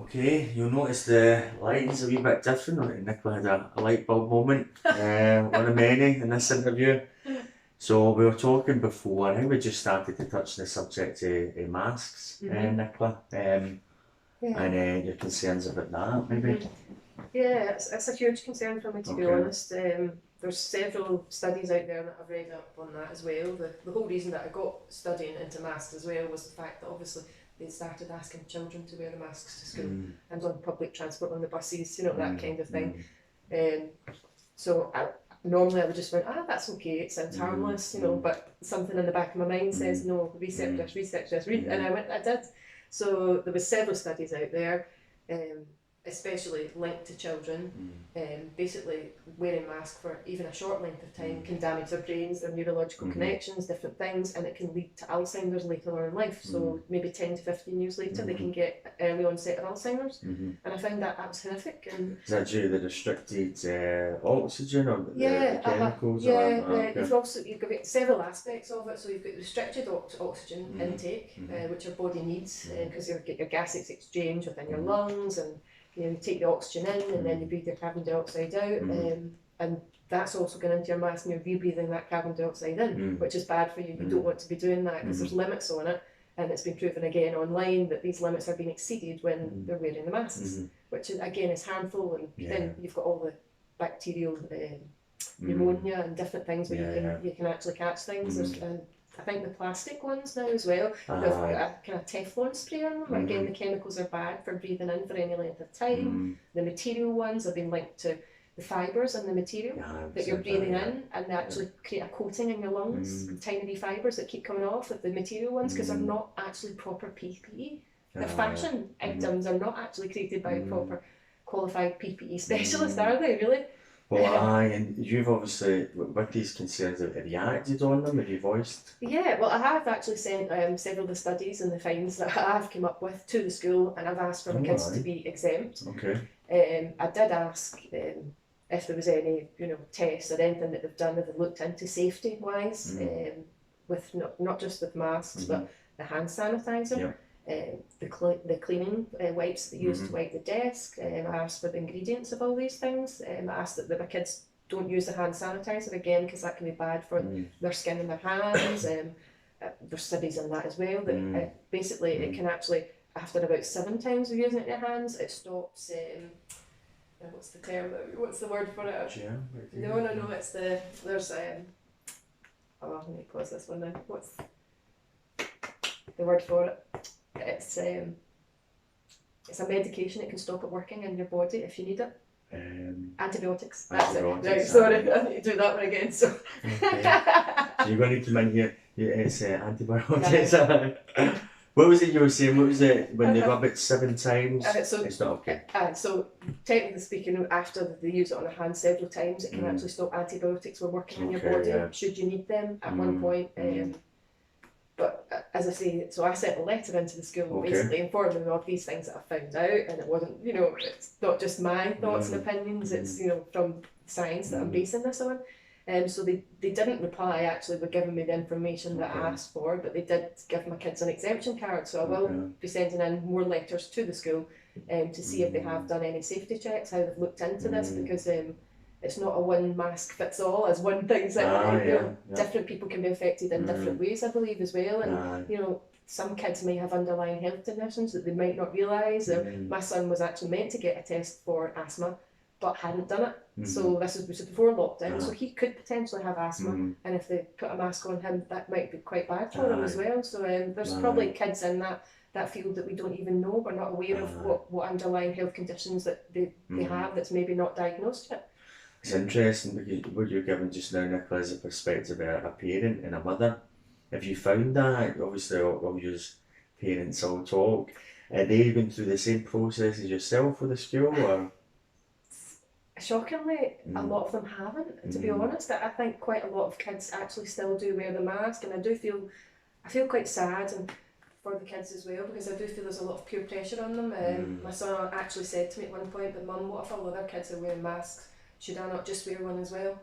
Okay, you'll notice the lighting's a wee bit different. I think Nicola had a light bulb moment, one of many in this interview. So we were talking before, I think we just started to touch the subject of masks, Nicola, Yeah. and your concerns about that, maybe. Yeah, it's a huge concern for me, to be Okay. honest. There's several studies out there that I've read up on that as well. The whole reason that I got studying into masks as well was the fact that obviously they started asking children to wear the masks to school and on public transport, on the buses, that kind of thing. So normally I would just think, that's okay, it sounds harmless, but something in the back of my mind says, no, research this, and I did. So there was several studies out there, especially linked to children. Basically, wearing masks for even a short length of time can damage their brains, their neurological connections, different things, and it can lead to Alzheimer's later on in life. So maybe 10 to 15 years later, they can get early onset of Alzheimer's. And I found that horrific. And Is that due to the restricted oxygen or the chemicals? You've got several aspects of it. So you've got restricted oxygen intake, which your body needs because you get your gases exchange within your lungs, and you take the oxygen in and then you breathe your carbon dioxide out, and that's also going into your mask and you're rebreathing that carbon dioxide in, which is bad for you. You don't want to be doing that because there's limits on it, and it's been proven again online that these limits are being exceeded when they're wearing the masks, which again is harmful, and then you've got all the bacterial pneumonia and different things where you can actually catch things. And I think the plastic ones now as well, they've got a kind of Teflon spray on them. Again, the chemicals are bad for breathing in for any length of time. The material ones have been linked to the fibres in the material that you're breathing in, and they actually create a coating in your lungs, tiny wee fibres that keep coming off of the material ones because they're not actually proper PPE. The fashion items are not actually created by proper qualified PPE specialists, are they really? Well, and you've obviously, with these concerns, have you acted on them? Have you voiced? Yeah, well, I have actually sent several of the studies and the findings that I've come up with to the school, and I've asked for my kids to be exempt. Okay. I did ask if there was any, tests or anything that they've done, that they've looked into safety-wise, with not just with masks, but the hand sanitizer. The cleaning wipes that they use to wipe the desk. I asked for the ingredients of all these things. I asked that my kids don't use the hand sanitizer again because that can be bad for their skin and their hands. There's studies on that as well, that basically it can actually, after about 7 times of using it in your hands, it stops, what's the term, what's the word for it? No, it's there's let me pause this one now. What's the word for it? It's a medication that can stop it working in your body if you need it. Antibiotics. That's it. Right, sorry, I need to do that one again. So, so you're going to come in here. It's antibiotics. What was it you were saying? What was it when they rub it 7 times? It's not okay. So technically speaking, after they use it on the hand several times, it can actually stop antibiotics from working in your body. Should you need them at one point. But as I say, so I sent a letter into the school basically informing them of these things that I found out, and it wasn't, it's not just my thoughts and opinions, it's, from science that I'm basing this on. So they didn't reply actually with giving me the information that I asked for, but they did give my kids an exemption card, so I will be sending in more letters to the school to see if they have done any safety checks, how they've looked into this, because it's not a one mask fits all, as one thing's different people can be affected in different ways, I believe, as well. And some kids may have underlying health conditions that they might not realise. My son was actually meant to get a test for asthma but hadn't done it. So this was before lockdown, so he could potentially have asthma, and if they put a mask on him, that might be quite bad for him as well. So there's probably kids in that field that we don't even know. We're not aware of what underlying health conditions that they have that's maybe not diagnosed yet. It's interesting because what you're giving just now, Nicola, is a perspective of a parent and a mother. Have you found that? Obviously, all you parents all talk. Are they going through the same process as yourself with the school, or? Shockingly, a lot of them haven't, to be honest. I think quite a lot of kids actually still do wear the mask, and I feel quite sad and for the kids as well, because I do feel there's a lot of peer pressure on them. My son actually said to me at one point, but Mum, what if all other kids are wearing masks? Should I not just wear one as well?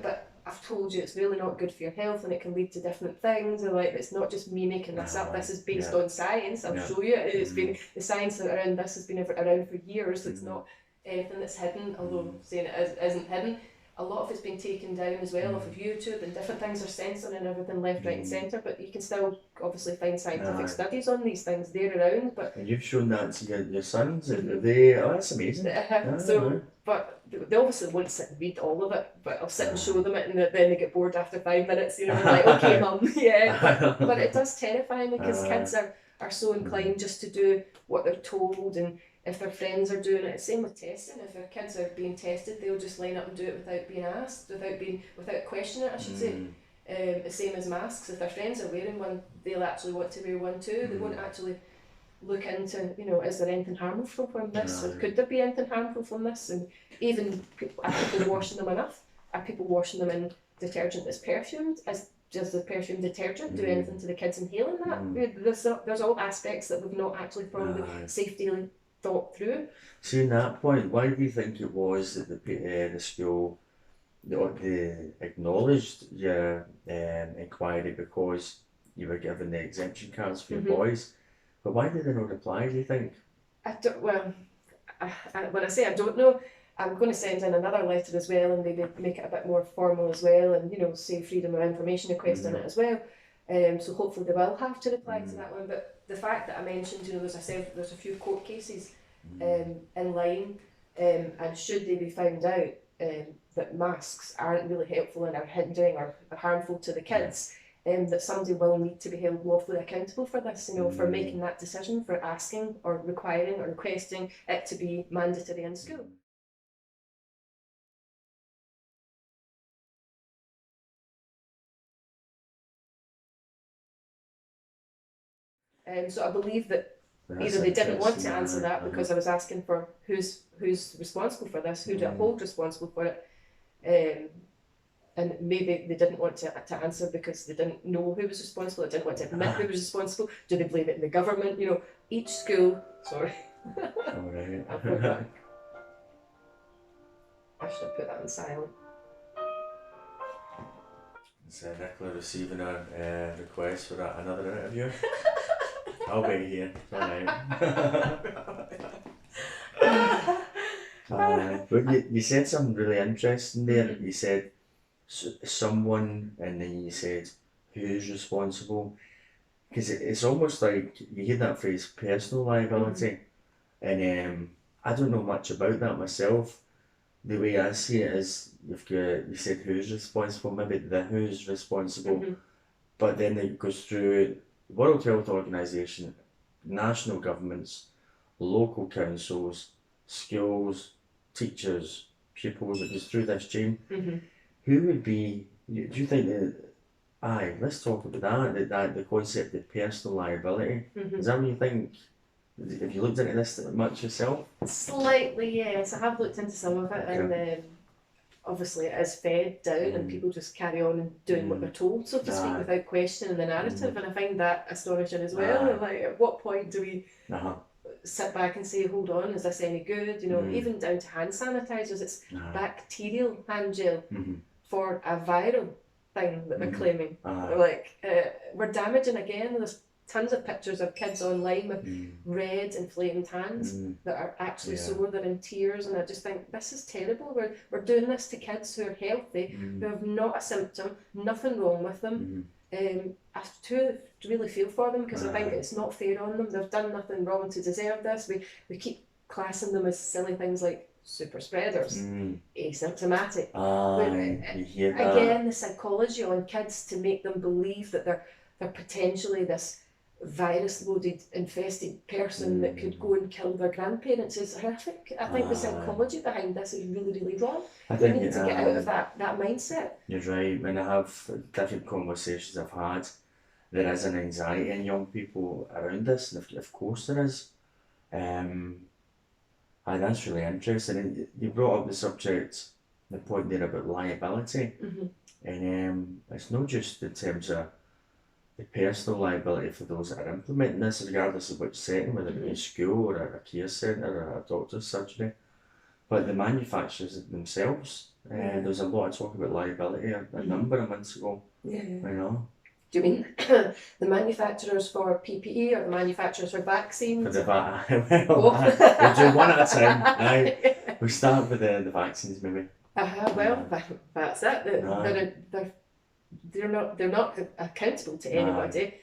But I've told you it's really not good for your health and it can lead to different things, and like it's not just me making this up, this is based on science. I'll show you it's been, the science around this has been around for years. It's not anything that's hidden, although saying it isn't hidden. A lot of it's been taken down as well off of YouTube, and different things are censoring and everything left, right and centre, but you can still obviously find scientific studies on these things, they're around. But and you've shown that to your sons, and they, oh, that's amazing. But they obviously won't sit and read all of it, but I'll sit and show them it, and then they get bored after 5 minutes, you know, like, okay mum, but it does terrify me, because kids are so inclined just to do what they're told, and if their friends are doing it, same with testing. If their kids are being tested, they'll just line up and do it without being asked, without questioning it, I should say. The same as masks. If their friends are wearing one, they'll actually want to wear one too. They won't actually look into, you know, is there anything harmful from this, or could there be anything harmful from this? And even are people washing them enough? Are people washing them in detergent that's perfumed? Does the perfume detergent do anything to the kids inhaling that? There's all aspects that we've not actually probably safely thought through. See, in that point, why do you think it was that the school they acknowledged your inquiry because you were given the exemption cards for your boys? But why did they not reply, do you think? When I say I don't know, I'm going to send in another letter as well, and maybe make it a bit more formal as well, and, you know, say freedom of information request in it as well. So hopefully they will have to reply to that one. But the fact that I mentioned, you know, as I said, there's a few court cases in line, and should they be found out that masks aren't really helpful and are hindering or harmful to the kids, that somebody will need to be held lawfully accountable for this, you know, for making that decision, for asking or requiring or requesting it to be mandatory in school. So I believe that either they didn't want to answer that because I was asking for who's responsible for this, who do I hold responsible for it, and maybe they didn't want to answer because they didn't know who was responsible, they didn't want to admit who was responsible. Do they blame it in the government? You know, each school. Sorry. Alright. I'll put that. I should have put that on silent. Is Nicola receiving a request for another interview? I'll wait here. But you said something really interesting there. You said someone, and then you said who's responsible, because it's almost like you hear that phrase personal liability, and I don't know much about that myself. The way I see it is you said who's responsible, maybe the who's responsible, but then it goes through World Health Organization, national governments, local councils, schools, teachers, pupils. It goes through this chain. Who would be? Do you think that? Let's talk about that the concept of personal liability. Is that what you think? Have you looked into this much yourself? Slightly, yes. I have looked into some of it, and obviously it is fed down, and people just carry on and doing what they're told, so to speak, without questioning the narrative. And I find that astonishing as well. Like, at what point do we sit back and say, hold on, is this any good? You know, even down to hand sanitizers, it's bacterial hand gel for a viral thing that they're claiming. Like, we're damaging again. There's tons of pictures of kids online with red inflamed hands that are actually sore, they're in tears, and I just think this is terrible. We're doing this to kids who are healthy, who have not a symptom, nothing wrong with them. I do really feel for them, because I think it's not fair on them. They've done nothing wrong to deserve this. We keep classing them as silly things like super spreaders, asymptomatic. You hear that. Again, the psychology on kids to make them believe that they're potentially this virus-loaded, infested person that could go and kill their grandparents is horrific. I think the psychology behind this is really, really wrong. We need to get out of that mindset. You're right. When I have different conversations I've had, there is an anxiety in young people around this, and of course there is. That's really interesting. And you brought up the subject, the point there about liability, and it's not just in terms of the personal liability for those that are implementing this, regardless of which setting, whether it be a school or a care centre or a doctor's surgery, but the manufacturers themselves. There was a lot of talk about liability a number of months ago. Yeah. You know. Do you mean the manufacturers for PPE or the manufacturers for vaccines? For the we'll do one at a time. Aye. We'll start with the vaccines maybe. Well, that's it. They're not accountable to anybody.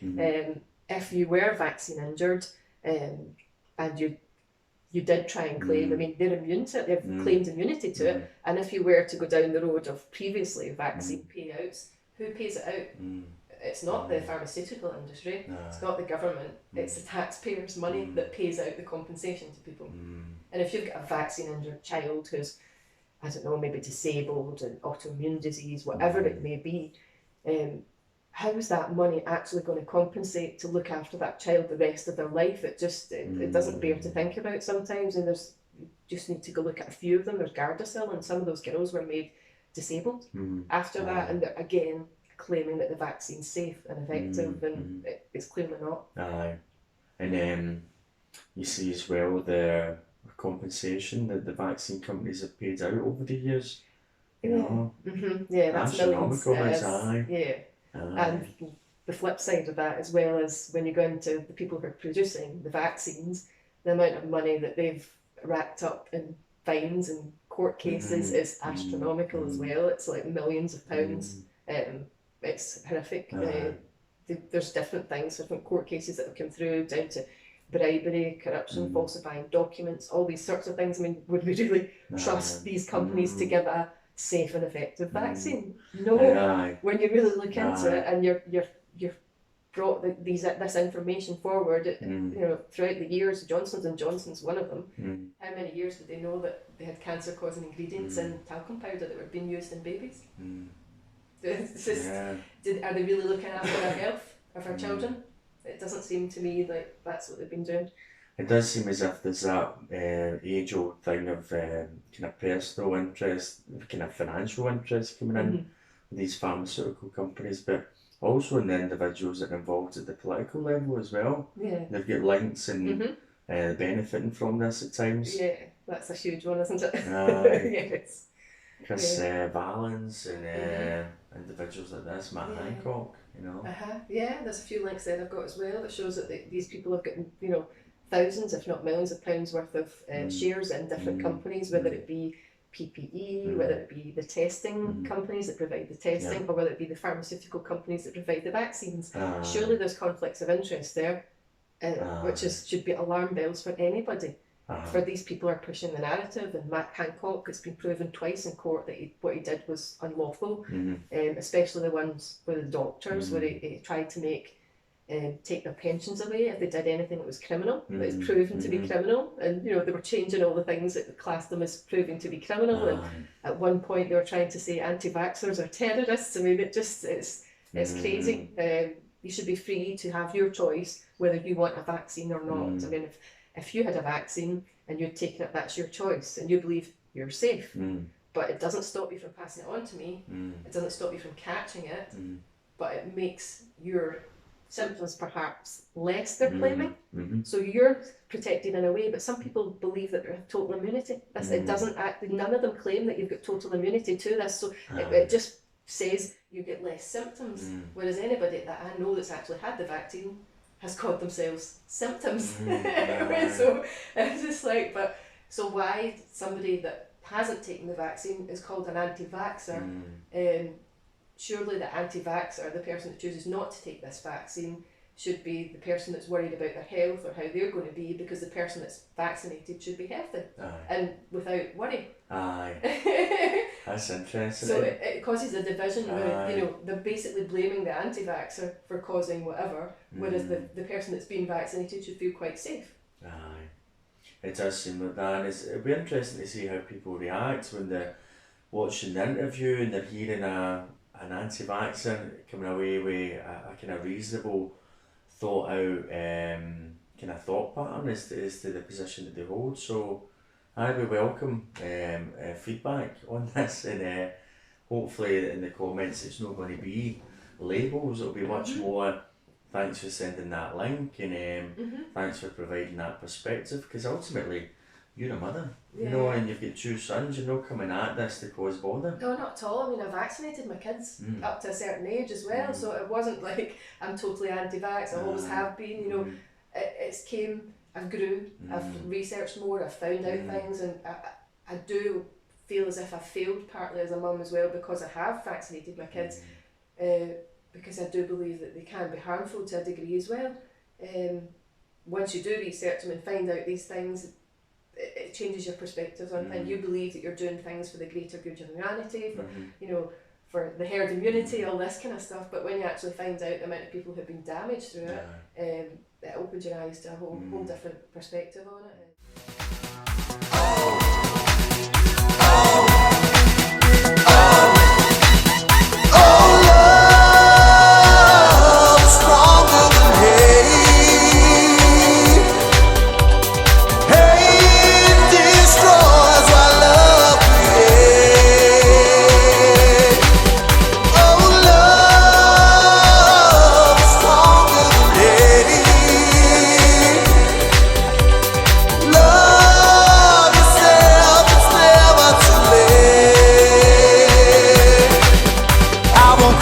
If you were vaccine injured, and you did try and claim, I mean, they're immune to it, they've claimed immunity to it, and if you were to go down the road of previously vaccine payouts, who pays it out? It's not the pharmaceutical industry, it's not the government, it's the taxpayers' money that pays out the compensation to people. And if you've got a vaccine injured child who's, I don't know, maybe disabled and autoimmune disease, whatever it may be, how is that money actually going to compensate to look after that child the rest of their life? It doesn't bear to think about sometimes, and you just need to go look at a few of them. There's Gardasil, and some of those girls were made disabled after that, and they're again claiming that the vaccine's safe and effective, and it's clearly not. Aye. And you see as well the compensation that the vaccine companies have paid out over the years. You know? Yeah, that's millions. Yeah. And the flip side of that, as well as when you go into the people who are producing the vaccines, the amount of money that they've racked up in fines and court cases is astronomical as well. It's like millions of pounds. It's horrific. There's different things, different court cases that have come through, down to bribery, corruption, falsifying documents, all these sorts of things. I mean, would we really trust these companies to give a safe and effective vaccine? No. When you really look into it, and you're brought this information forward, you know, throughout the years, Johnson & Johnson's one of them. How many years did they know that they had cancer-causing ingredients in talcum powder that were being used in babies? It's just, are they really looking after our health of our children? It doesn't seem to me like that's what they've been doing. It does seem as if there's that age-old thing of kind of personal interest, kind of financial interest coming in with these pharmaceutical companies, but also in the individuals that are involved at the political level as well. Yeah. They've got links and benefiting from this at times. Yeah, that's a huge one, isn't it? Yes. Chris Valens and individuals like this, Matt Hancock, you know. Yeah, there's a few links there I've got as well that shows that these people have got, you know, thousands, if not millions of pounds worth of shares in different companies, whether it be PPE, whether it be the testing companies that provide the testing, or whether it be the pharmaceutical companies that provide the vaccines. Surely there's conflicts of interest there, which should be alarm bells for anybody. For these people are pushing the narrative, and Matt Hancock, it's been proven twice in court that what he did was unlawful, especially the ones with the doctors, where he tried to take their pensions away if they did anything that was criminal, that is proven to be criminal. And you know, they were changing all the things that classed them as proving to be criminal, and at one point they were trying to say anti-vaxxers are terrorists. I mean, it's crazy. You should be free to have your choice whether you want a vaccine or not. I mean, if you had a vaccine and you'd taken it, that's your choice, and you believe you're safe. But it doesn't stop you from passing it on to me. It doesn't stop you from catching it, but it makes your symptoms perhaps less, they're claiming. So you're protected in a way, but some people believe that they have total immunity. It doesn't none of them claim that you've got total immunity to this, so it just says you get less symptoms, whereas anybody that I know that's actually had the vaccine has called themselves symptoms. So it's just like, but so why somebody that hasn't taken the vaccine is called an anti-vaxxer? Surely the anti-vaxxer, the person that chooses not to take this vaccine, should be the person that's worried about their health or how they're going to be, because the person that's vaccinated should be healthy and without worry. That's interesting. So it causes a division where, you know, they're basically blaming the anti-vaxxer for causing whatever, whereas the person that's been vaccinated should feel quite safe. It does seem like that. It'll be interesting to see how people react when they're watching the interview and they're hearing an anti-vaxxer coming away with a kind of reasonable, thought out kind of thought pattern as to the position that they hold. So I would welcome feedback on this, and hopefully in the comments it's not going to be labels, it'll be much more thanks for sending that link, and thanks for providing that perspective, because ultimately you're a mother, Yeah. you know, and you've got 2 sons, you're not coming at this to cause bother. No, not at all. I mean, I vaccinated my kids up to a certain age as well, so it wasn't like I'm totally anti-vax. I always have been. You know, it's came. I grew. I've researched more. I've found out things, and I do feel as if I failed partly as a mum as well because I have vaccinated my kids. Because I do believe that they can be harmful to a degree as well. Once you do research them and find out these things, it changes your perspectives on things. You believe that you're doing things for the greater good of humanity, for you know, for the herd immunity, all this kind of stuff. But when you actually find out the amount of people who've been damaged through it opens your eyes to a whole different perspective on it.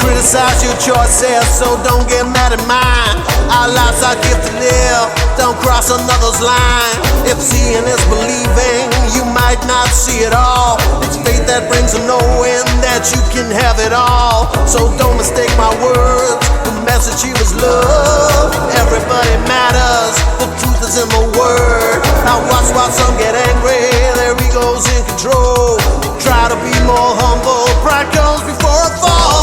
Criticize your choices, so don't get mad at mine. Our lives are gift to live, don't cross another's line. If seeing is believing, you might not see it all. It's faith that brings a knowing that you can have it all. So don't mistake my words, the message here is love. Everybody matters, the truth is in the word. Now watch while some get angry, their ego's in control. Try to be more humble, pride comes before a fall.